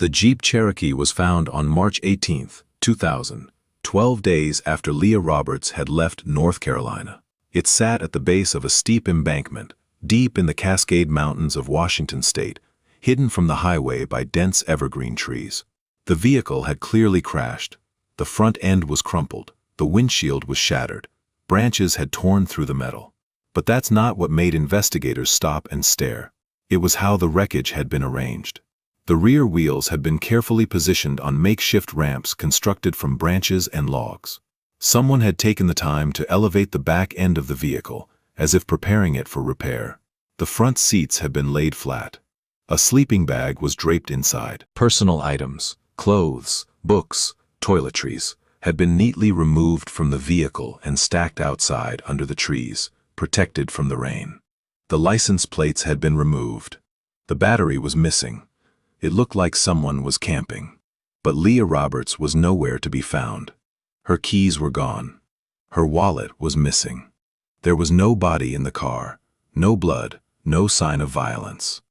The Jeep Cherokee was found on March 18, 2000, 12 days after Leah Roberts had left North Carolina. It sat at the base of a steep embankment, deep in the Cascade Mountains of Washington state, hidden from the highway by dense evergreen trees. The vehicle had clearly crashed. The front end was crumpled, the windshield was shattered, branches had torn through the metal. But that's not what made investigators stop and stare. It was how the wreckage had been arranged. The rear wheels had been carefully positioned on makeshift ramps constructed from branches and logs. Someone had taken the time to elevate the back end of the vehicle, as if preparing it for repair. The front seats had been laid flat. A sleeping bag was draped inside. Personal items, clothes, books, toiletries, had been neatly removed from the vehicle and stacked outside under the trees, protected from the rain. The license plates had been removed. The battery was missing. It looked like someone was camping. But Leah Roberts was nowhere to be found. Her keys were gone. Her wallet was missing. There was no body in the car, no blood, no sign of violence.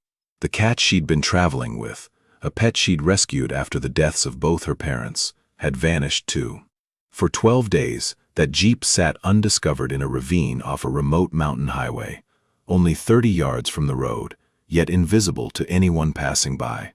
The cat she'd been traveling with, a pet she'd rescued after the deaths of both her parents, had vanished too. For 12 days, that Jeep sat undiscovered in a ravine off a remote mountain highway, only 30 yards from the road, yet invisible to anyone passing by.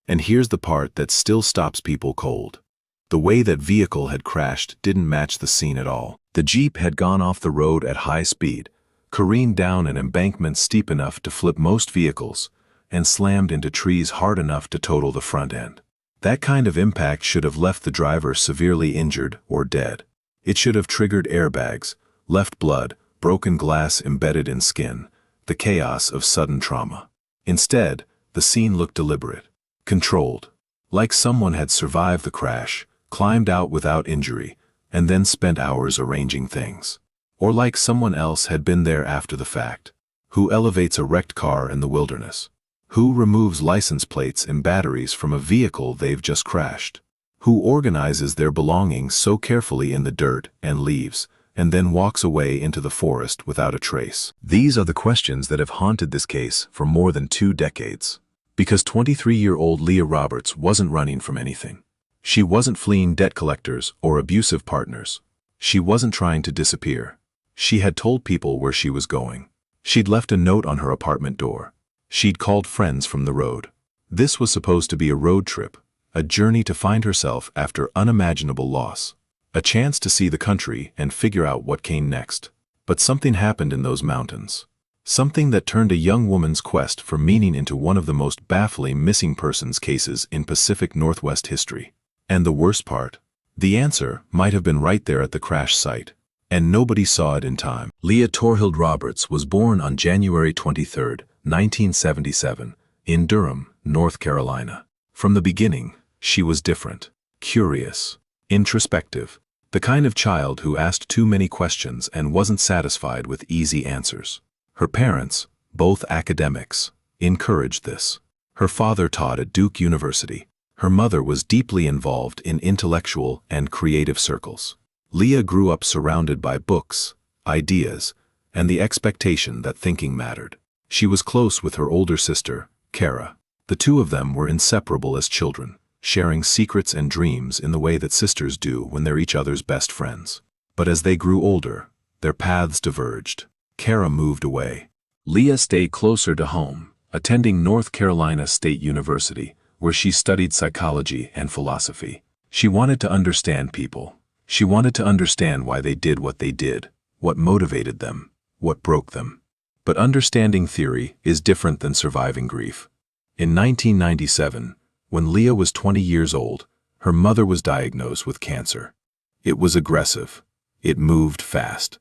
And here's the part that still stops people cold. The way that vehicle had crashed didn't match the scene at all. The Jeep had gone off the road at high speed, careened down an embankment steep enough to flip most vehicles, and slammed into trees hard enough to total the front end. That kind of impact should have left the driver severely injured or dead. It should have triggered airbags, left blood, broken glass embedded in skin, the chaos of sudden trauma. Instead, the scene looked deliberate, controlled, like someone had survived the crash, climbed out without injury, and then spent hours arranging things. Or like someone else had been there after the fact. Who elevates a wrecked car in the wilderness? Who removes license plates and batteries from a vehicle they've just crashed? Who organizes their belongings so carefully in the dirt and leaves, and then walks away into the forest without a trace? These are the questions that have haunted this case for more than 2 decades. Because 23-year-old Leah Roberts wasn't running from anything. She wasn't fleeing debt collectors or abusive partners. She wasn't trying to disappear. She had told people where she was going. She'd left a note on her apartment door. She'd called friends from the road. This was supposed to be a road trip, a journey to find herself after unimaginable loss. A chance to see the country and figure out what came next. But something happened in those mountains. Something that turned a young woman's quest for meaning into one of the most baffling missing persons cases in Pacific Northwest history. And the worst part? The answer might have been right there at the crash site. And nobody saw it in time. Leah Torhild Roberts was born on January 23, 1977, in Durham, North Carolina. From the beginning, she was different, curious, introspective, the kind of child who asked too many questions and wasn't satisfied with easy answers. Her parents, both academics, encouraged this. Her father taught at Duke University. Her mother was deeply involved in intellectual and creative circles. Leah grew up surrounded by books, ideas, and the expectation that thinking mattered. She was close with her older sister, Kara. The two of them were inseparable as children, sharing secrets and dreams in the way that sisters do when they're each other's best friends. But as they grew older, their paths diverged. Kara moved away. Leah stayed closer to home, attending North Carolina State University, where she studied psychology and philosophy. She wanted to understand people. She wanted to understand why they did what they did, what motivated them, what broke them. But understanding theory is different than surviving grief. In 1997, when Leah was 20 years old, her mother was diagnosed with cancer. It was aggressive. It moved fast.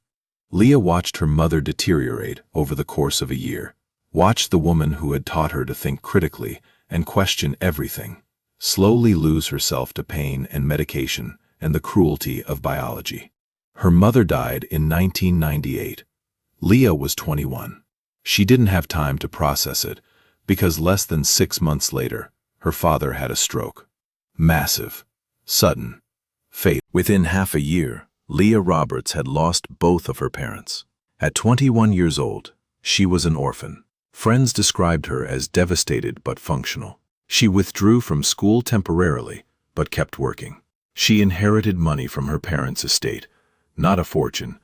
Leah watched her mother deteriorate over the course of a year, watched the woman who had taught her to think critically and question everything, slowly lose herself to pain and medication and the cruelty of biology. Her mother died in 1998. Leah was 21. She didn't have time to process it because less than 6 months later, her father had a stroke. Massive, sudden, fatal. Within half a year, Leah Roberts had lost both of her parents. At 21 years old, she was an orphan. Friends described her as devastated but functional. She withdrew from school temporarily, but kept working. She inherited money from her parents' estate, not a fortune,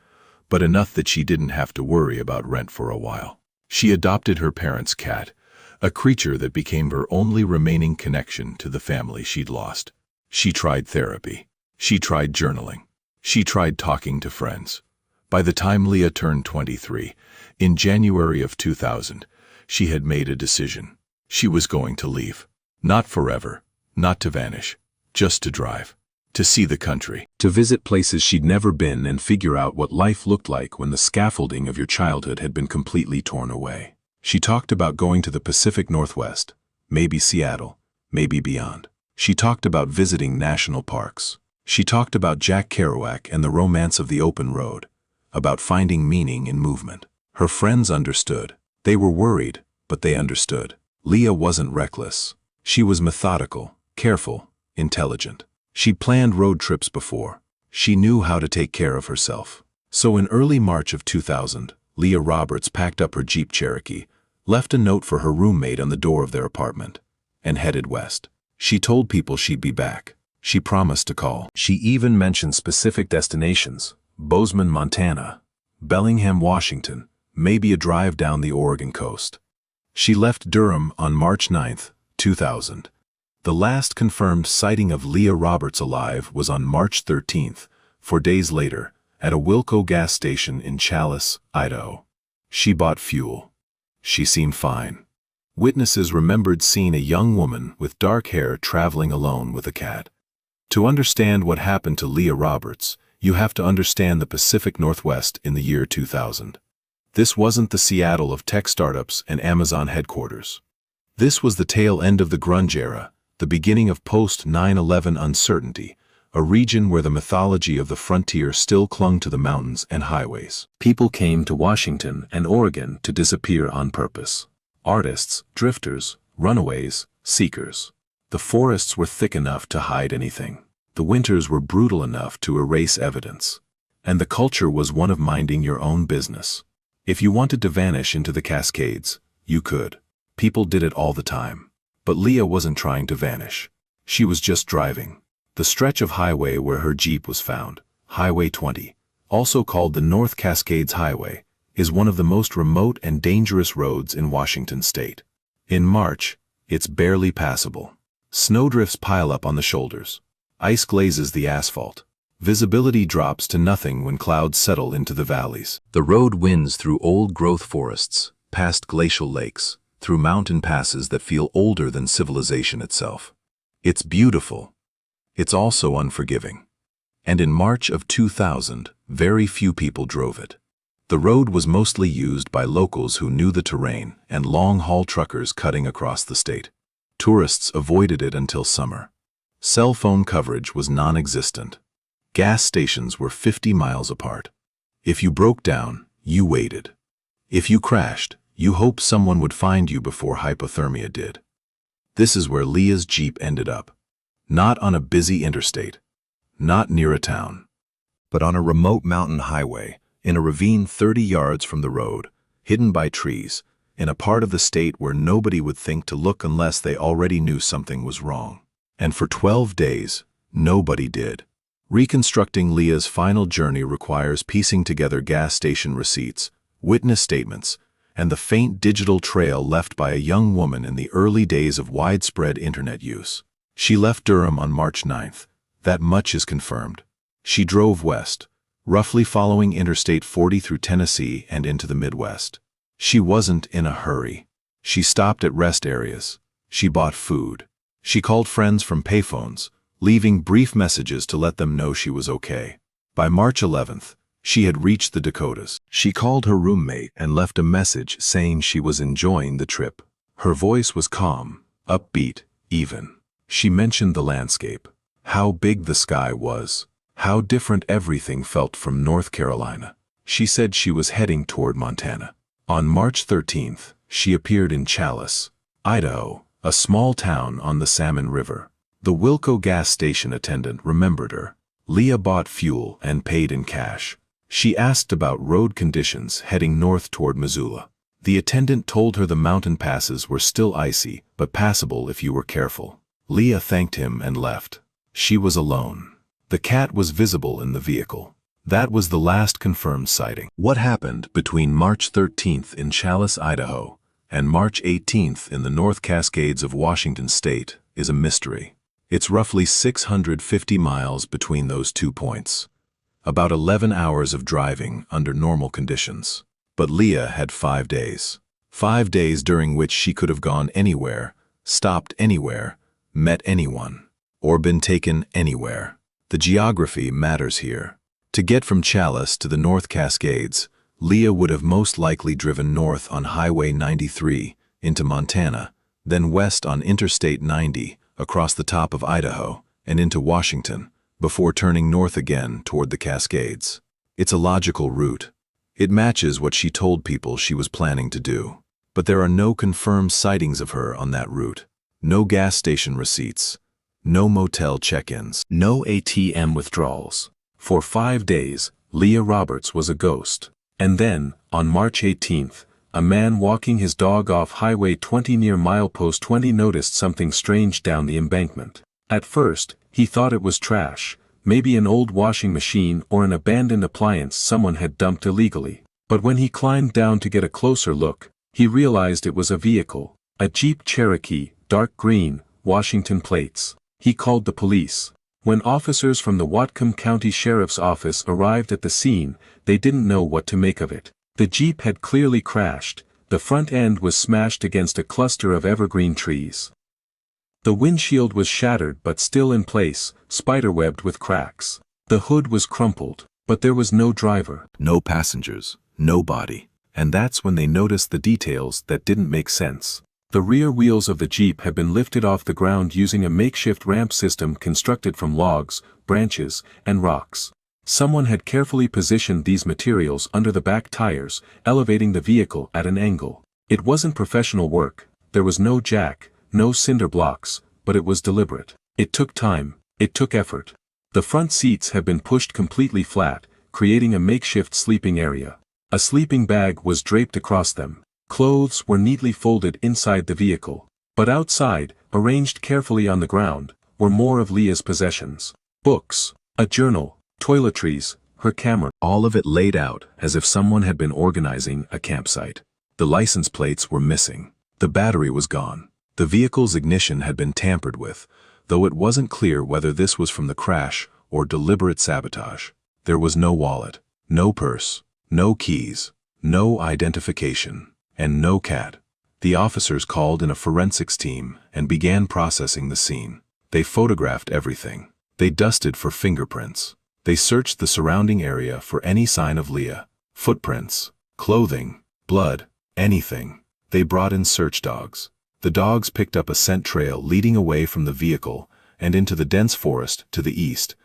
but enough that she didn't have to worry about rent for a while. She adopted her parents' cat, a creature that became her only remaining connection to the family she'd lost. She tried therapy. She tried journaling. She tried talking to friends. By the time Leah turned 23, in January of 2000, she had made a decision. She was going to leave. Not forever, not to vanish, just to drive. To see the country. To visit places she'd never been and figure out what life looked like when the scaffolding of your childhood had been completely torn away. She talked about going to the Pacific Northwest, maybe Seattle, maybe beyond. She talked about visiting national parks. She talked about Jack Kerouac and the romance of the open road, about finding meaning in movement. Her friends understood. They were worried, but they understood. Leah wasn't reckless. She was methodical, careful, intelligent. She'd planned road trips before. She knew how to take care of herself. So in early March of 2000, Leah Roberts packed up her Jeep Cherokee, left a note for her roommate on the door of their apartment, and headed west. She told people she'd be back. She promised to call. She even mentioned specific destinations: Bozeman, Montana, Bellingham, Washington, maybe a drive down the Oregon coast. She left Durham on March 9, 2000. The last confirmed sighting of Leah Roberts alive was on March 13, 4 days later, at a Wilco gas station in Challis, Idaho. She bought fuel. She seemed fine. Witnesses remembered seeing a young woman with dark hair traveling alone with a cat. To understand what happened to Leah Roberts, you have to understand the Pacific Northwest in the year 2000. This wasn't the Seattle of tech startups and Amazon headquarters. This was the tail end of the grunge era, the beginning of post-9/11 uncertainty, a region where the mythology of the frontier still clung to the mountains and highways. People came to Washington and Oregon to disappear on purpose. Artists, drifters, runaways, seekers. The forests were thick enough to hide anything. The winters were brutal enough to erase evidence. And the culture was one of minding your own business. If you wanted to vanish into the Cascades, you could. People did it all the time. But Leah wasn't trying to vanish. She was just driving. The stretch of highway where her Jeep was found, Highway 20, also called the North Cascades Highway, is one of the most remote and dangerous roads in Washington state. In March, it's barely passable. Snowdrifts pile up on the shoulders. Ice glazes the asphalt. Visibility drops to nothing when clouds settle into the valleys. The road winds through old-growth forests, past glacial lakes, through mountain passes that feel older than civilization itself. It's beautiful. It's also unforgiving. And in March of 2000, very few people drove it. The road was mostly used by locals who knew the terrain and long-haul truckers cutting across the state. Tourists avoided it until summer. Cell phone coverage was non-existent. Gas stations were 50 miles apart. If you broke down, you waited. If you crashed, you hoped someone would find you before hypothermia did. This is where Leah's Jeep ended up. Not on a busy interstate, not near a town, but on a remote mountain highway, in a ravine 30 yards from the road, hidden by trees, in a part of the state where nobody would think to look unless they already knew something was wrong. And for 12 days, nobody did. Reconstructing Leah's final journey requires piecing together gas station receipts, witness statements, and the faint digital trail left by a young woman in the early days of widespread internet use. She left Durham on March 9th. That much is confirmed. She drove west, roughly following Interstate 40 through Tennessee and into the Midwest. She wasn't in a hurry. She stopped at rest areas. She bought food. She called friends from payphones, leaving brief messages to let them know she was okay. By March 11th, she had reached the Dakotas. She called her roommate and left a message saying she was enjoying the trip. Her voice was calm, upbeat, even. She mentioned the landscape, how big the sky was, how different everything felt from North Carolina. She said she was heading toward Montana. On March 13th, she appeared in Challis, Idaho, a small town on the Salmon River. The Wilco gas station attendant remembered her. Leah bought fuel and paid in cash. She asked about road conditions heading north toward Missoula. The attendant told her the mountain passes were still icy, but passable if you were careful. Leah thanked him and left. She was alone. The cat was visible in the vehicle. That was the last confirmed sighting. What happened between March 13th in Challis, Idaho, and March 18th in the North Cascades of Washington State is a mystery. It's roughly 650 miles between those 2 points. About 11 hours of driving under normal conditions. But Leah had 5 days. 5 days during which she could have gone anywhere, stopped anywhere, met anyone, or been taken anywhere. The geography matters here. To get from Challis to the North Cascades, Leah would have most likely driven north on Highway 93 into Montana, then west on Interstate 90 across the top of Idaho and into Washington, before turning north again toward the Cascades. It's a logical route. It matches what she told people she was planning to do. But there are no confirmed sightings of her on that route. No gas station receipts. No motel check-ins. No ATM withdrawals. For 5 days, Leah Roberts was a ghost. And then, on March 18th, a man walking his dog off Highway 20 near milepost 20 noticed something strange down the embankment. At first, he thought it was trash, maybe an old washing machine or an abandoned appliance someone had dumped illegally. But when he climbed down to get a closer look, he realized it was a vehicle, a Jeep Cherokee, dark green, Washington plates. He called the police. When officers from the Whatcom County Sheriff's Office arrived at the scene, they didn't know what to make of it. The Jeep had clearly crashed. The front end was smashed against a cluster of evergreen trees. The windshield was shattered but still in place, spiderwebbed with cracks. The hood was crumpled, but there was no driver. No passengers, no body. And that's when they noticed the details that didn't make sense. The rear wheels of the Jeep had been lifted off the ground using a makeshift ramp system constructed from logs, branches, and rocks. Someone had carefully positioned these materials under the back tires, elevating the vehicle at an angle. It wasn't professional work. There was no jack, no cinder blocks, but it was deliberate. It took time. It took effort. The front seats had been pushed completely flat, creating a makeshift sleeping area. A sleeping bag was draped across them. Clothes were neatly folded inside the vehicle. But outside, arranged carefully on the ground, were more of Leah's possessions. Books, a journal, toiletries, her camera. All of it laid out as if someone had been organizing a campsite. The license plates were missing. The battery was gone. The vehicle's ignition had been tampered with, though it wasn't clear whether this was from the crash or deliberate sabotage. There was no wallet, no purse, no keys, no identification. And no cat. The officers called in a forensics team and began processing the scene. They photographed everything. They dusted for fingerprints. They searched the surrounding area for any sign of Leah. Footprints, clothing, blood, anything. They brought in search dogs. The dogs picked up a scent trail leading away from the vehicle and into the dense forest to the east,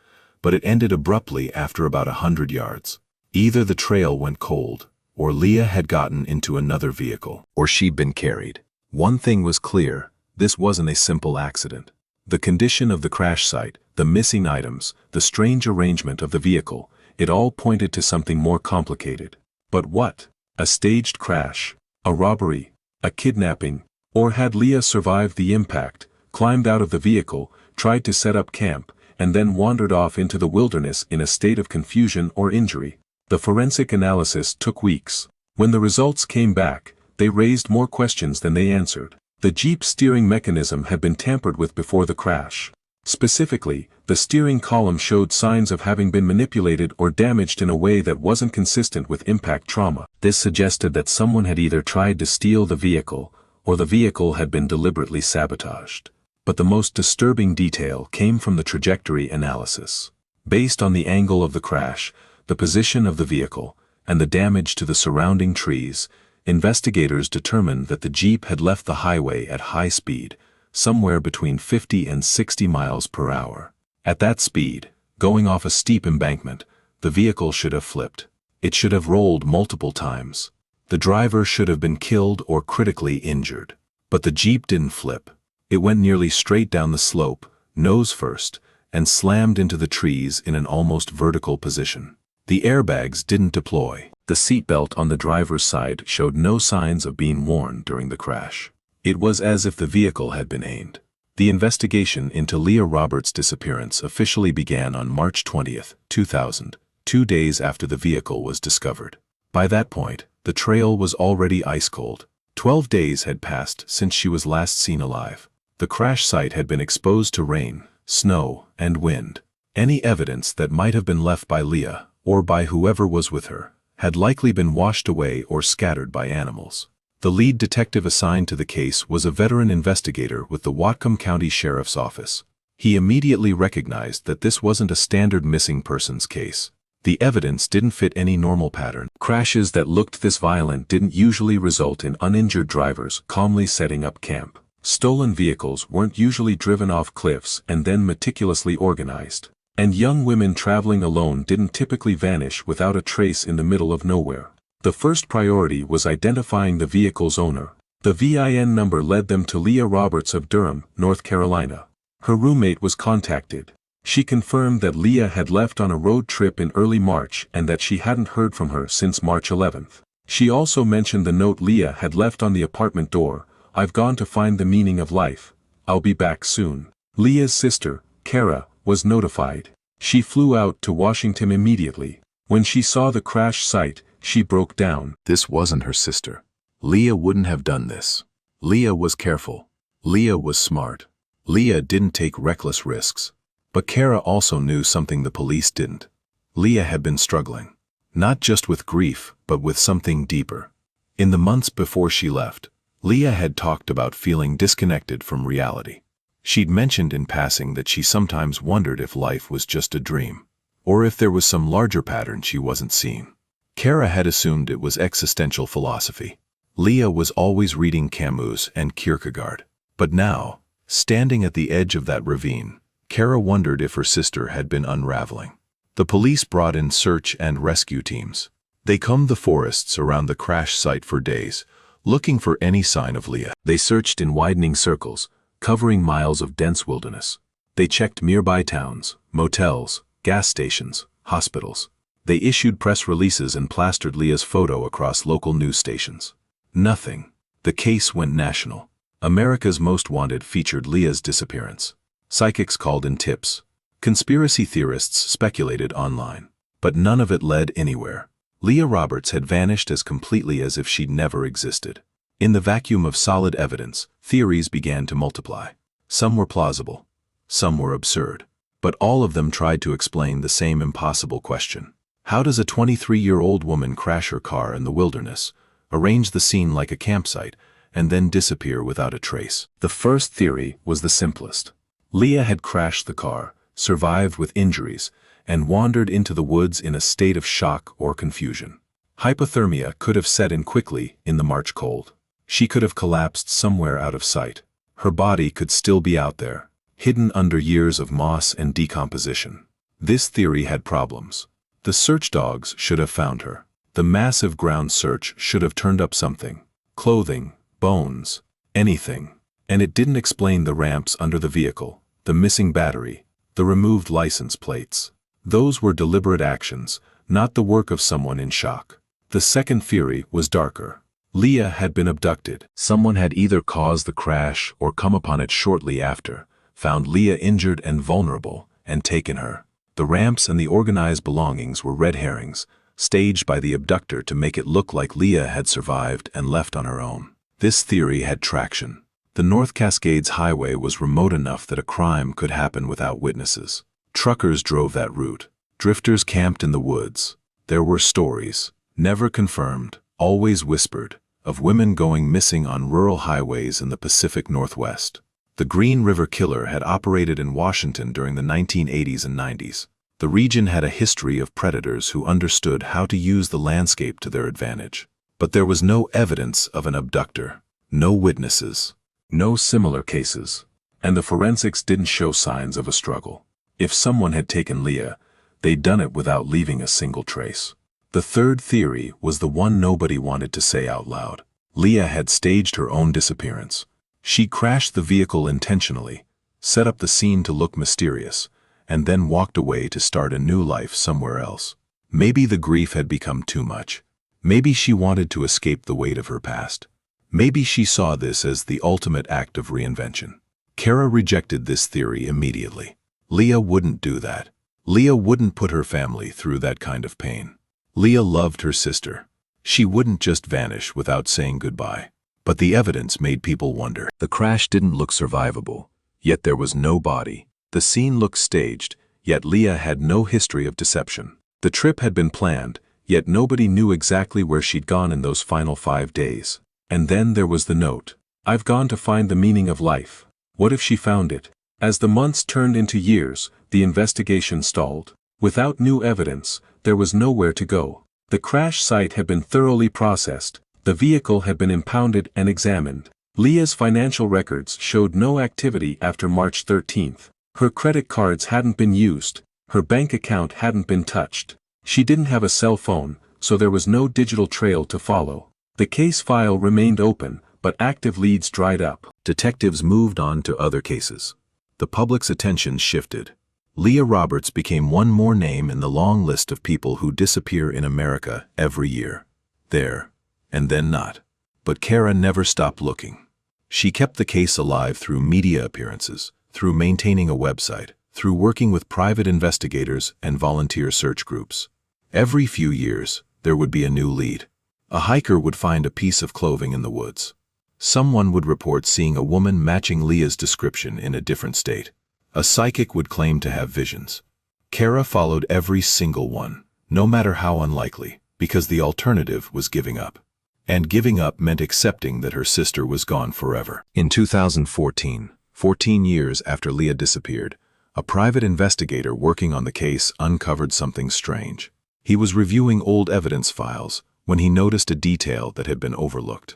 but it ended abruptly after about 100 yards. Either the trail went cold, or Leah had gotten into another vehicle, or she'd been carried. One thing was clear, this wasn't a simple accident. The condition of the crash site, the missing items, the strange arrangement of the vehicle, it all pointed to something more complicated. But what? A staged crash? A robbery? A kidnapping? Or had Leah survived the impact, climbed out of the vehicle, tried to set up camp, and then wandered off into the wilderness in a state of confusion or injury? The forensic analysis took weeks. When the results came back, they raised more questions than they answered. The Jeep's steering mechanism had been tampered with before the crash. Specifically, the steering column showed signs of having been manipulated or damaged in a way that wasn't consistent with impact trauma. This suggested that someone had either tried to steal the vehicle, or the vehicle had been deliberately sabotaged. But the most disturbing detail came from the trajectory analysis. Based on the angle of the crash, the position of the vehicle, and the damage to the surrounding trees, investigators determined that the Jeep had left the highway at high speed, somewhere between 50 and 60 miles per hour. At that speed, going off a steep embankment, the vehicle should have flipped. It should have rolled multiple times. The driver should have been killed or critically injured. But the Jeep didn't flip. It went nearly straight down the slope, nose first, and slammed into the trees in an almost vertical position. The airbags didn't deploy. The seatbelt on the driver's side showed no signs of being worn during the crash. It was as if the vehicle had been aimed. The investigation into Leah Roberts' disappearance officially began on March 20, 2000, 2 days after the vehicle was discovered. By that point, the trail was already ice-cold. 12 days had passed since she was last seen alive. The crash site had been exposed to rain, snow, and wind. Any evidence that might have been left by Leah, or by whoever was with her, had likely been washed away or scattered by animals. The lead detective assigned to the case was a veteran investigator with the Whatcom County Sheriff's Office. He immediately recognized that this wasn't a standard missing persons case. The evidence didn't fit any normal pattern. Crashes that looked this violent didn't usually result in uninjured drivers calmly setting up camp. Stolen vehicles weren't usually driven off cliffs and then meticulously organized. And young women traveling alone didn't typically vanish without a trace in the middle of nowhere. The first priority was identifying the vehicle's owner. The VIN number led them to Leah Roberts of Durham, North Carolina. Her roommate was contacted. She confirmed that Leah had left on a road trip in early March and that she hadn't heard from her since March 11th. She also mentioned the note Leah had left on the apartment door: "I've gone to find the meaning of life. I'll be back soon." Leah's sister, Kara, was notified. She flew out to Washington immediately. When she saw the crash site, she broke down. This wasn't her sister. Leah wouldn't have done this. Leah was careful. Leah was smart. Leah didn't take reckless risks. But Kara also knew something the police didn't. Leah had been struggling. Not just with grief, but with something deeper. In the months before she left, Leah had talked about feeling disconnected from reality. She'd mentioned in passing that she sometimes wondered if life was just a dream, or if there was some larger pattern she wasn't seeing. Kara had assumed it was existential philosophy. Leah was always reading Camus and Kierkegaard. But now, standing at the edge of that ravine, Kara wondered if her sister had been unraveling. The police brought in search and rescue teams. They combed the forests around the crash site for days, looking for any sign of Leah. They searched in widening circles, covering miles of dense wilderness. They checked nearby towns, motels, gas stations, hospitals. They issued press releases and plastered Leah's photo across local news stations. Nothing. The case went national. America's Most Wanted featured Leah's disappearance. Psychics called in tips. Conspiracy theorists speculated online. But none of it led anywhere. Leah Roberts had vanished as completely as if she'd never existed. In the vacuum of solid evidence, theories began to multiply. Some were plausible. Some were absurd. But all of them tried to explain the same impossible question. How does a 23-year-old woman crash her car in the wilderness, arrange the scene like a campsite, and then disappear without a trace? The first theory was the simplest. Leah had crashed the car, survived with injuries, and wandered into the woods in a state of shock or confusion. Hypothermia could have set in quickly in the March cold. She could have collapsed somewhere out of sight. Her body could still be out there, hidden under years of moss and decomposition. This theory had problems. The search dogs should have found her. The massive ground search should have turned up something. Clothing, bones, anything. And it didn't explain the ramps under the vehicle, the missing battery, the removed license plates. Those were deliberate actions, not the work of someone in shock. The second theory was darker. Leah had been abducted. Someone had either caused the crash or come upon it shortly after, found Leah injured and vulnerable, and taken her. The ramps and the organized belongings were red herrings, staged by the abductor to make it look like Leah had survived and left on her own. This theory had traction. The North Cascades highway was remote enough that a crime could happen without witnesses. Truckers drove that route. Drifters camped in the woods. There were stories, never confirmed, always whispered, of women going missing on rural highways in the Pacific Northwest. The Green River Killer had operated in Washington during the 1980s and 90s. The region had a history of predators who understood how to use the landscape to their advantage. But there was no evidence of an abductor, no witnesses, no similar cases, and the forensics didn't show signs of a struggle. If someone had taken Leah, they'd done it without leaving a single trace. The third theory was the one nobody wanted to say out loud. Leah had staged her own disappearance. She crashed the vehicle intentionally, set up the scene to look mysterious, and then walked away to start a new life somewhere else. Maybe the grief had become too much. Maybe she wanted to escape the weight of her past. Maybe she saw this as the ultimate act of reinvention. Kara rejected this theory immediately. Leah wouldn't do that. Leah wouldn't put her family through that kind of pain. Leah loved her sister. She wouldn't just vanish without saying goodbye. But the evidence made people wonder. The crash didn't look survivable, yet there was no body. The scene looked staged, yet Leah had no history of deception. The trip had been planned, yet nobody knew exactly where she'd gone in those final 5 days. And then there was the note. "I've gone to find the meaning of life." What if she found it? As the months turned into years, the investigation stalled. Without new evidence, there was nowhere to go. The crash site had been thoroughly processed. The vehicle had been impounded and examined. Leah's financial records showed no activity after March 13th. Her credit cards hadn't been used. Her bank account hadn't been touched. She didn't have a cell phone, so there was no digital trail to follow. The case file remained open, but active leads dried up. Detectives moved on to other cases. The public's attention shifted. Leah Roberts became one more name in the long list of people who disappear in America every year. There, and then not. But Kara never stopped looking. She kept the case alive through media appearances, through maintaining a website, through working with private investigators and volunteer search groups. Every few years, there would be a new lead. A hiker would find a piece of clothing in the woods. Someone would report seeing a woman matching Leah's description in a different state. A psychic would claim to have visions. Kara followed every single one, no matter how unlikely, because the alternative was giving up. And giving up meant accepting that her sister was gone forever. In 2014, 14 years after Leah disappeared, a private investigator working on the case uncovered something strange. He was reviewing old evidence files when he noticed a detail that had been overlooked.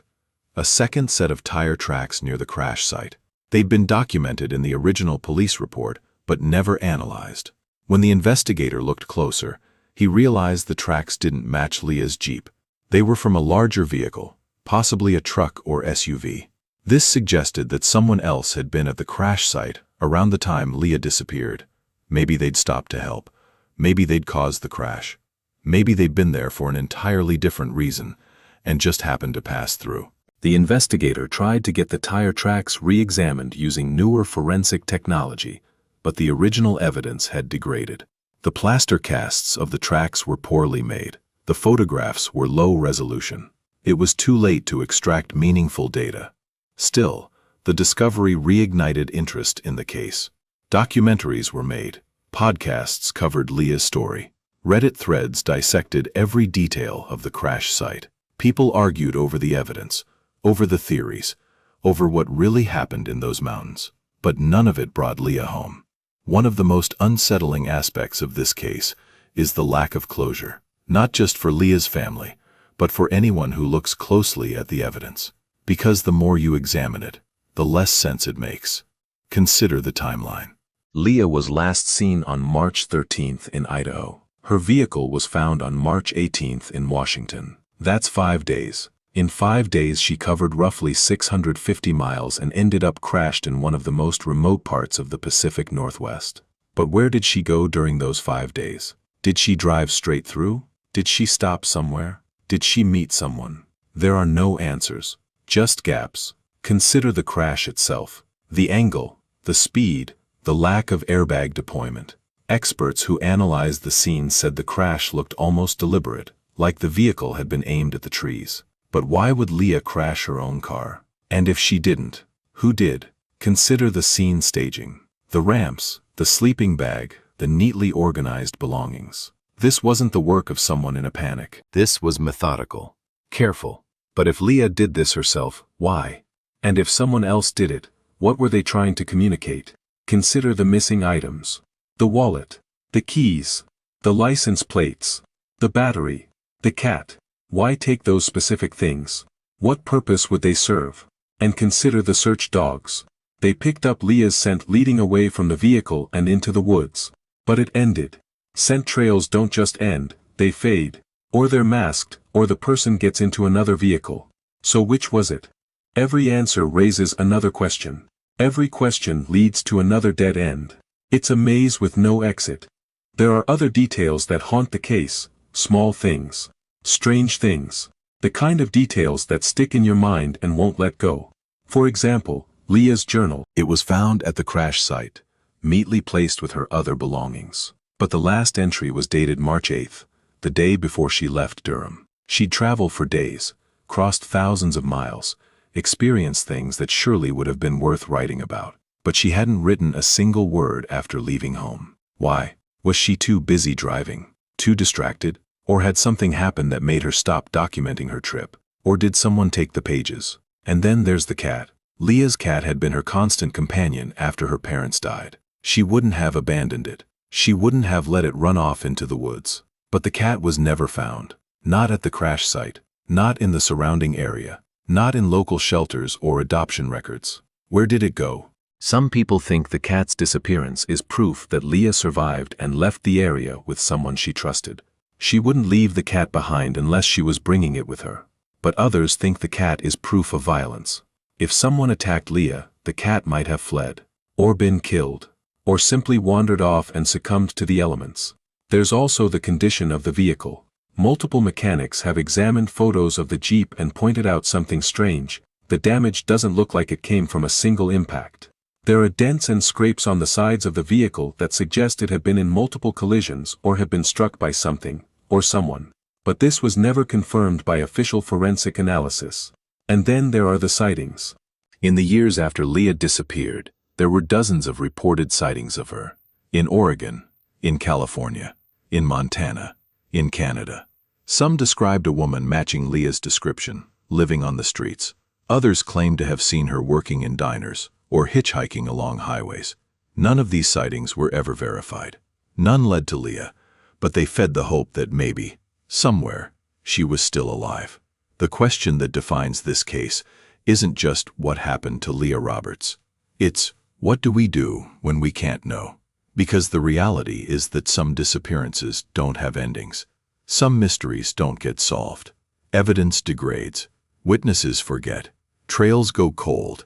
A second set of tire tracks near the crash site. They'd been documented in the original police report, but never analyzed. When the investigator looked closer, he realized the tracks didn't match Leah's Jeep. They were from a larger vehicle, possibly a truck or SUV. This suggested that someone else had been at the crash site around the time Leah disappeared. Maybe they'd stopped to help. Maybe they'd caused the crash. Maybe they'd been there for an entirely different reason and just happened to pass through. The investigator tried to get the tire tracks re-examined using newer forensic technology, but the original evidence had degraded. The plaster casts of the tracks were poorly made. The photographs were low resolution. It was too late to extract meaningful data. Still, the discovery reignited interest in the case. Documentaries were made. Podcasts covered Leah's story. Reddit threads dissected every detail of the crash site. People argued over the evidence, over the theories, over what really happened in those mountains. But none of it brought Leah home. One of the most unsettling aspects of this case is the lack of closure. Not just for Leah's family, but for anyone who looks closely at the evidence. Because the more you examine it, the less sense it makes. Consider the timeline. Leah was last seen on March 13th in Idaho. Her vehicle was found on March 18th in Washington. That's 5 days. In 5 days she covered roughly 650 miles and ended up crashed in one of the most remote parts of the Pacific Northwest. But where did she go during those 5 days? Did she drive straight through? Did she stop somewhere? Did she meet someone? There are no answers, just gaps. Consider the crash itself. The angle, the speed, the lack of airbag deployment. Experts who analyzed the scene said the crash looked almost deliberate, like the vehicle had been aimed at the trees. But why would Leah crash her own car? And if she didn't, who did? Consider the scene staging. The ramps, the sleeping bag, the neatly organized belongings. This wasn't the work of someone in a panic. This was methodical, careful. But if Leah did this herself, why? And if someone else did it, what were they trying to communicate? Consider the missing items. The wallet, the keys, the license plates, the battery, the cat. Why take those specific things? What purpose would they serve? And consider the search dogs. They picked up Leah's scent leading away from the vehicle and into the woods. But it ended. Scent trails don't just end, they fade. Or they're masked, or the person gets into another vehicle. So which was it? Every answer raises another question. Every question leads to another dead end. It's a maze with no exit. There are other details that haunt the case, small things. Strange things. The kind of details that stick in your mind and won't let go. For example, Leah's journal. It was found at the crash site, neatly placed with her other belongings. But the last entry was dated March 8th, the day before she left Durham. She'd traveled for days, crossed thousands of miles, experienced things that surely would have been worth writing about. But she hadn't written a single word after leaving home. Why? Was she too busy driving? Too distracted? Or had something happened that made her stop documenting her trip? Or did someone take the pages? And then there's the cat. Leah's cat had been her constant companion after her parents died. She wouldn't have abandoned it. She wouldn't have let it run off into the woods. But the cat was never found. Not at the crash site. Not in the surrounding area. Not in local shelters or adoption records. Where did it go? Some people think the cat's disappearance is proof that Leah survived and left the area with someone she trusted. She wouldn't leave the cat behind unless she was bringing it with her. But others think the cat is proof of violence. If someone attacked Leah, the cat might have fled, or been killed, or simply wandered off and succumbed to the elements. There's also the condition of the vehicle. Multiple mechanics have examined photos of the Jeep and pointed out something strange. The damage doesn't look like it came from a single impact. There are dents and scrapes on the sides of the vehicle that suggest it had been in multiple collisions or had been struck by something, or someone. But this was never confirmed by official forensic analysis. And then there are the sightings. In the years after Leah disappeared, there were dozens of reported sightings of her. In Oregon, in California, in Montana, in Canada. Some described a woman matching Leah's description, living on the streets. Others claimed to have seen her working in diners or hitchhiking along highways. None of these sightings were ever verified. None led to Leah, but they fed the hope that maybe, somewhere, she was still alive. The question that defines this case isn't just what happened to Leah Roberts. It's, what do we do when we can't know? Because the reality is that some disappearances don't have endings. Some mysteries don't get solved. Evidence degrades. Witnesses forget. Trails go cold.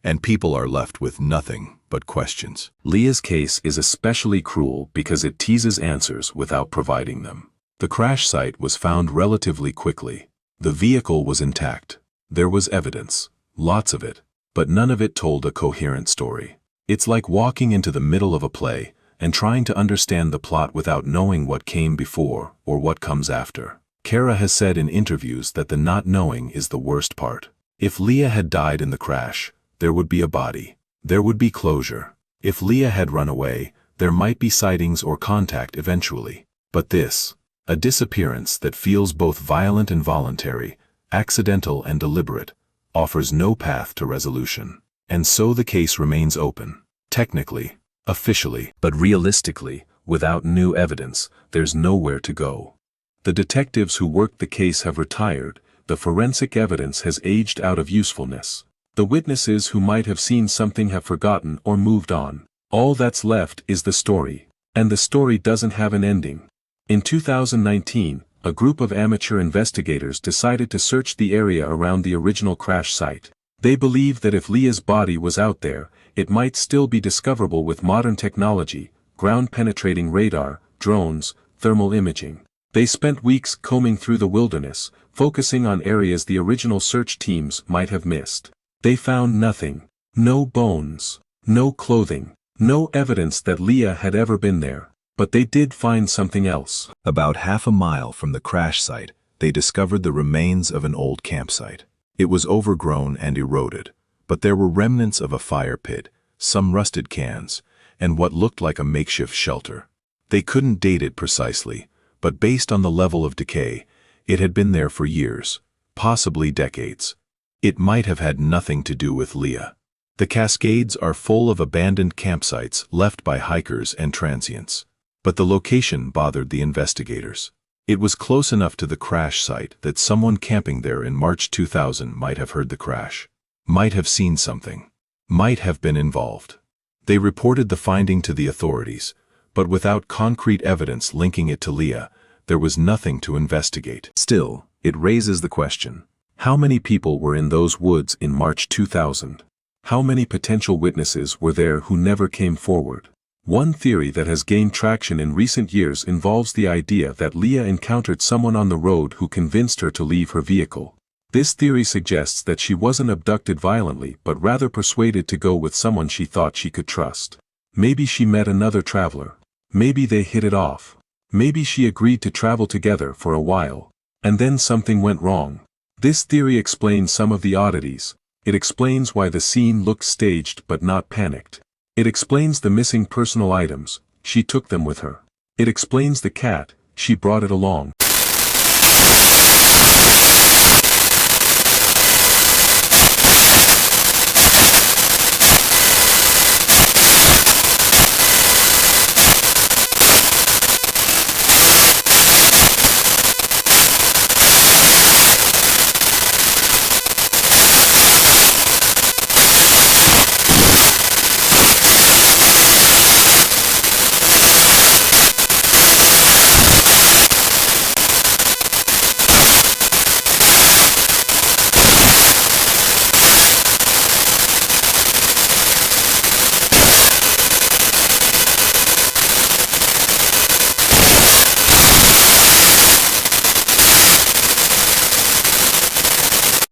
And people are left with nothing but questions. Leah's case is especially cruel because it teases answers without providing them. The crash site was found relatively quickly. The vehicle was intact. There was evidence, lots of it, but none of it told a coherent story. It's like walking into the middle of a play and trying to understand the plot without knowing what came before or what comes after. Kara has said in interviews that the not knowing is the worst part. If Leah had died in the crash, there would be a body. There would be closure. If Leah had run away, there might be sightings or contact eventually. But this, a disappearance that feels both violent and voluntary, accidental and deliberate, offers no path to resolution. And so the case remains open. Technically, officially, but realistically, without new evidence, there's nowhere to go. The detectives who worked the case have retired. The forensic evidence has aged out of usefulness. The witnesses who might have seen something have forgotten or moved on. All that's left is the story. And the story doesn't have an ending. In 2019, a group of amateur investigators decided to search the area around the original crash site. They believe that if Leah's body was out there, it might still be discoverable with modern technology, ground-penetrating radar, drones, thermal imaging. They spent weeks combing through the wilderness, focusing on areas the original search teams might have missed. They found nothing. No bones. No clothing. No evidence that Leah had ever been there. But they did find something else. About half a mile from the crash site, they discovered the remains of an old campsite. It was overgrown and eroded, but there were remnants of a fire pit, some rusted cans, and what looked like a makeshift shelter. They couldn't date it precisely, but based on the level of decay, it had been there for years, possibly decades. It might have had nothing to do with Leah. The Cascades are full of abandoned campsites left by hikers and transients. But the location bothered the investigators. It was close enough to the crash site that someone camping there in March 2000 might have heard the crash, might have seen something, might have been involved. They reported the finding to the authorities, but without concrete evidence linking it to Leah, there was nothing to investigate. Still, it raises the question. How many people were in those woods in March 2000? How many potential witnesses were there who never came forward? One theory that has gained traction in recent years involves the idea that Leah encountered someone on the road who convinced her to leave her vehicle. This theory suggests that she wasn't abducted violently but rather persuaded to go with someone she thought she could trust. Maybe she met another traveler. Maybe they hit it off. Maybe she agreed to travel together for a while. And then something went wrong. This theory explains some of the oddities. It explains why the scene looked staged but not panicked. It explains the missing personal items. She took them with her. It explains the cat. She brought it along.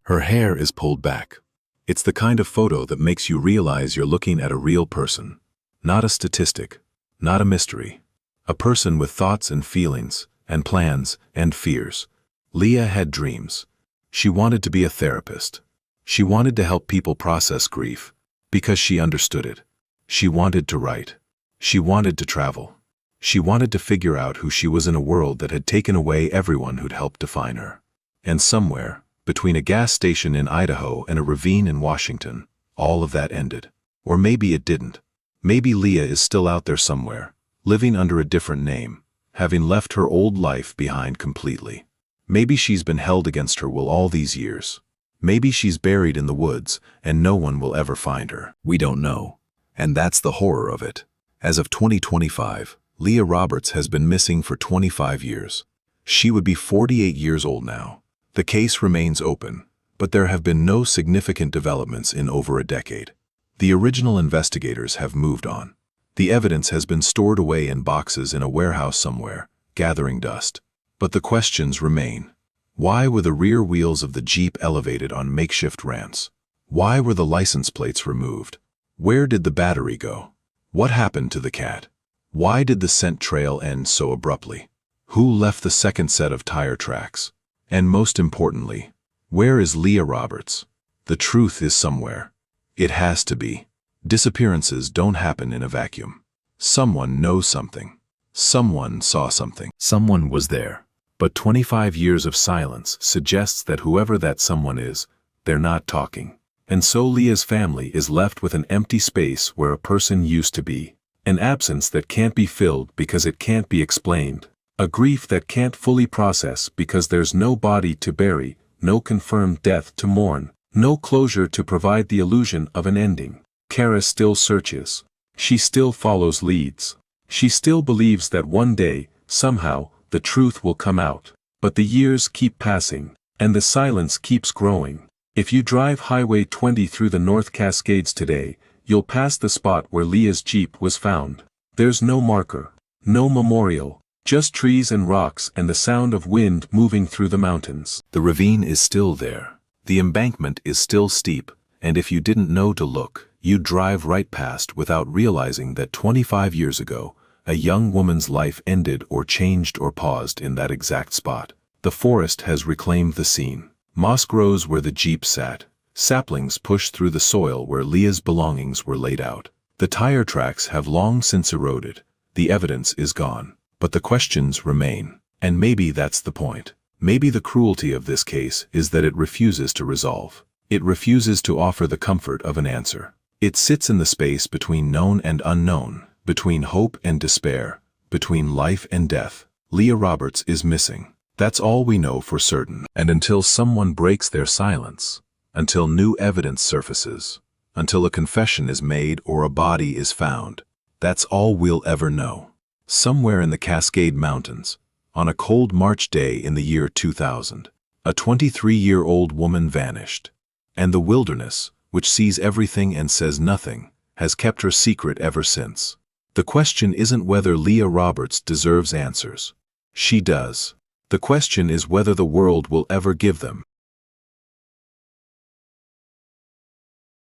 Her hair is pulled back. It's the kind of photo that makes you realize you're looking at a real person. Not a statistic. Not a mystery. A person with thoughts and feelings, and plans, and fears. Leah had dreams. She wanted to be a therapist. She wanted to help people process grief, because she understood it. She wanted to write. She wanted to travel. She wanted to figure out who she was in a world that had taken away everyone who'd helped define her. And somewhere, between a gas station in Idaho and a ravine in Washington, all of that ended. Or maybe it didn't. Maybe Leah is still out there somewhere, living under a different name, having left her old life behind completely. Maybe she's been held against her will all these years. Maybe she's buried in the woods and no one will ever find her. We don't know. And that's the horror of it. As of 2025, Leah Roberts has been missing for 25 years. She would be 48 years old now. The case remains open, but there have been no significant developments in over a decade. The original investigators have moved on. The evidence has been stored away in boxes in a warehouse somewhere, gathering dust. But the questions remain. Why were the rear wheels of the Jeep elevated on makeshift ramps? Why were the license plates removed? Where did the battery go? What happened to the cat? Why did the scent trail end so abruptly? Who left the second set of tire tracks? And most importantly, where is Leah Roberts? The truth is somewhere. It has to be. Disappearances don't happen in a vacuum. Someone knows something. Someone saw something. Someone was there. But 25 years of silence suggests that whoever that someone is, they're not talking. And so Leah's family is left with an empty space where a person used to be. An absence that can't be filled because it can't be explained. A grief that can't fully process because there's no body to bury, no confirmed death to mourn, no closure to provide the illusion of an ending. Kara still searches. She still follows leads. She still believes that one day, somehow, the truth will come out. But the years keep passing, and the silence keeps growing. If you drive Highway 20 through the North Cascades today, you'll pass the spot where Leah's Jeep was found. There's no marker, no memorial. Just trees and rocks and the sound of wind moving through the mountains. The ravine is still there. The embankment is still steep, and if you didn't know to look, you'd drive right past without realizing that 25 years ago, a young woman's life ended or changed or paused in that exact spot. The forest has reclaimed the scene. Moss grows where the Jeep sat. Saplings push through the soil where Leah's belongings were laid out. The tire tracks have long since eroded. The evidence is gone. But the questions remain. And maybe that's the point. Maybe the cruelty of this case is that it refuses to resolve. It refuses to offer the comfort of an answer. It sits in the space between known and unknown, between hope and despair, between life and death. Leah Roberts is missing. That's all we know for certain. And until someone breaks their silence, until new evidence surfaces, until a confession is made or a body is found, that's all we'll ever know. Somewhere in the Cascade Mountains, on a cold March day in the year 2000, a 23-year-old woman vanished. And the wilderness, which sees everything and says nothing, has kept her secret ever since. The question isn't whether Leah Roberts deserves answers. She does. The question is whether the world will ever give them.